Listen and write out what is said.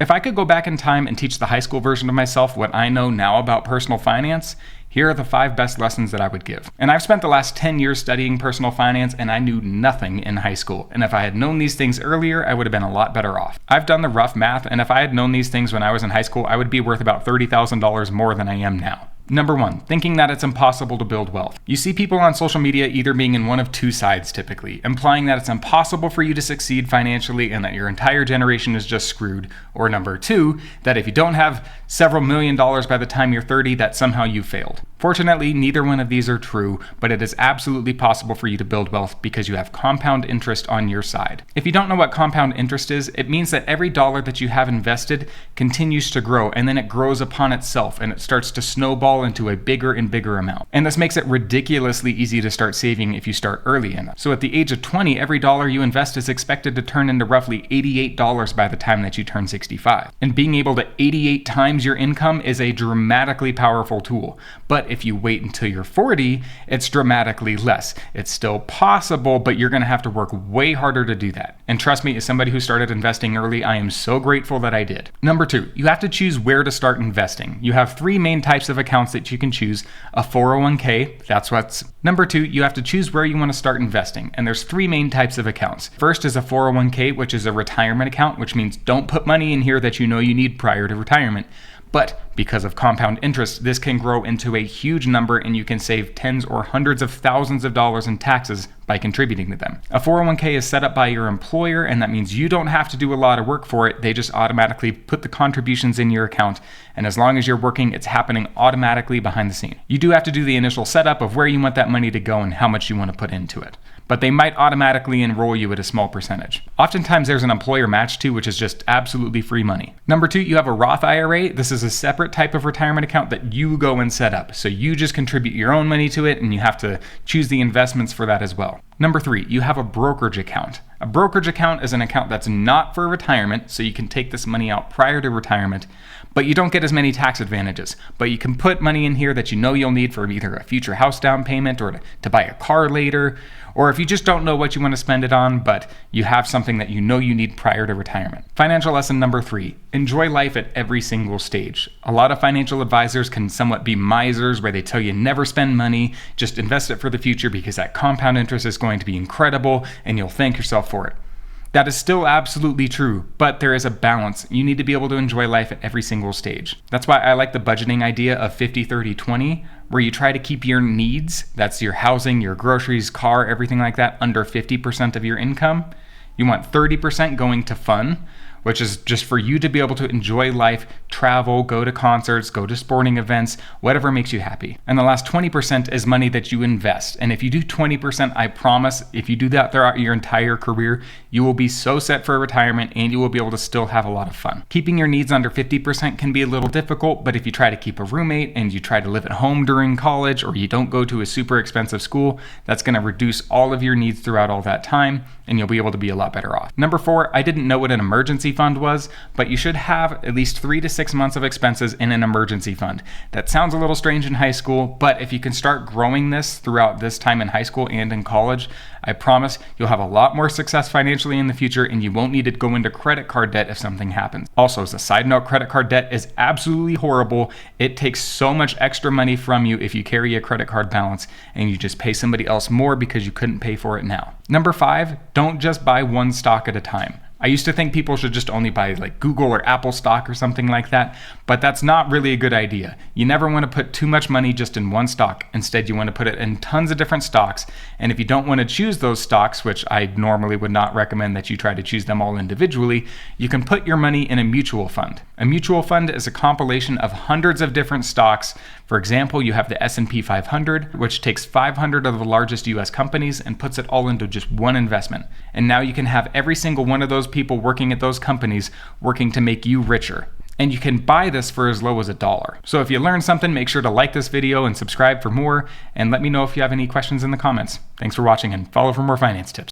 If I could go back in time and teach the high school version of myself what I know now about personal finance, here are the 5 best lessons that I would give. And I've spent the last 10 years studying personal finance, and I knew nothing in high school. And if I had known these things earlier, I would have been a lot better off. I've done the rough math, and if I had known these things when I was in high school, I would be worth about $30,000 more than I am now. Number 1, thinking that it's impossible to build wealth. You see people on social media either being in one of 2 sides typically, implying that it's impossible for you to succeed financially and that your entire generation is just screwed. Or number 2, that if you don't have several million dollars by the time you're 30, that somehow you failed. Fortunately, neither one of these are true, but it is absolutely possible for you to build wealth because you have compound interest on your side. If you don't know what compound interest is, it means that every dollar that you have invested continues to grow, and then it grows upon itself and it starts to snowball into a bigger and bigger amount. And this makes it ridiculously easy to start saving if you start early enough. So at the age of 20, every dollar you invest is expected to turn into roughly $88 by the time that you turn 65. And being able to 88 times your income is a dramatically powerful tool. But if you wait until you're 40, it's dramatically less. It's still possible, but you're going to have to work way harder to do that. And trust me, as somebody who started investing early, I am so grateful that I did. Number 2, you have to choose where to start investing. You have 3 main types of accounts that you can choose. A 401k, that's what's. Number 2, you have to choose where you want to start investing. And there's 3 main types of accounts. First is a 401k, which is a retirement account, which means don't put money in here that you know you need prior to retirement. But because of compound interest, this can grow into a huge number and you can save tens or hundreds of thousands of dollars in taxes by contributing to them. A 401k is set up by your employer, and that means you don't have to do a lot of work for it. They just automatically put the contributions in your account, and as long as you're working, it's happening automatically behind the scene. You do have to do the initial setup of where you want that money to go and how much you want to put into it, but they might automatically enroll you at a small percentage. Oftentimes there's an employer match too, which is just absolutely free money. Number 2, you have a Roth IRA. This is a separate type of retirement account that you go and set up. So you just contribute your own money to it and you have to choose the investments for that as well. Number 3, you have a brokerage account. A brokerage account is an account that's not for retirement, so you can take this money out prior to retirement, but you don't get as many tax advantages. But you can put money in here that you know you'll need for either a future house down payment or to buy a car later, or if you just don't know what you want to spend it on, but you have something that you know you need prior to retirement. Financial lesson number 3, enjoy life at every single stage. A lot of financial advisors can somewhat be misers where they tell you never spend money, just invest it for the future because that compound interest is going to be incredible and you'll thank yourself for it. That is still absolutely true, but there is a balance. You need to be able to enjoy life at every single stage. That's why I like the budgeting idea of 50-30-20, where you try to keep your needs, that's your housing, your groceries, car, everything like that, under 50% of your income. You want 30% going to fun, which is just for you to be able to enjoy life, travel, go to concerts, go to sporting events, whatever makes you happy. And the last 20% is money that you invest. And if you do 20%, I promise, if you do that throughout your entire career, you will be so set for retirement and you will be able to still have a lot of fun. Keeping your needs under 50% can be a little difficult, but if you try to keep a roommate and you try to live at home during college, or you don't go to a super expensive school, that's going to reduce all of your needs throughout all that time, and you'll be able to be a lot better off. Number 4, I didn't know what an emergency fund was, but you should have at least 3 to 6 months of expenses in an emergency fund. That sounds a little strange in high school, but if you can start growing this throughout this time in high school and in college, I promise you'll have a lot more success financially in the future and you won't need to go into credit card debt if something happens. Also, as a side note, credit card debt is absolutely horrible. It takes so much extra money from you if you carry a credit card balance and you just pay somebody else more because you couldn't pay for it now. Number 5, don't just buy one stock at a time. I used to think people should just only buy like Google or Apple stock or something like that, but that's not really a good idea. You never want to put too much money just in one stock. Instead, you want to put it in tons of different stocks. And if you don't want to choose those stocks, which I normally would not recommend that you try to choose them all individually, you can put your money in a mutual fund. A mutual fund is a compilation of hundreds of different stocks. For example, you have the S&P 500, which takes 500 of the largest US companies and puts it all into just one investment. And now you can have every single one of those people working at those companies working to make you richer. And you can buy this for as low as $1. So if you learned something, make sure to like this video and subscribe for more, and let me know if you have any questions in the comments. Thanks for watching and follow for more finance tips.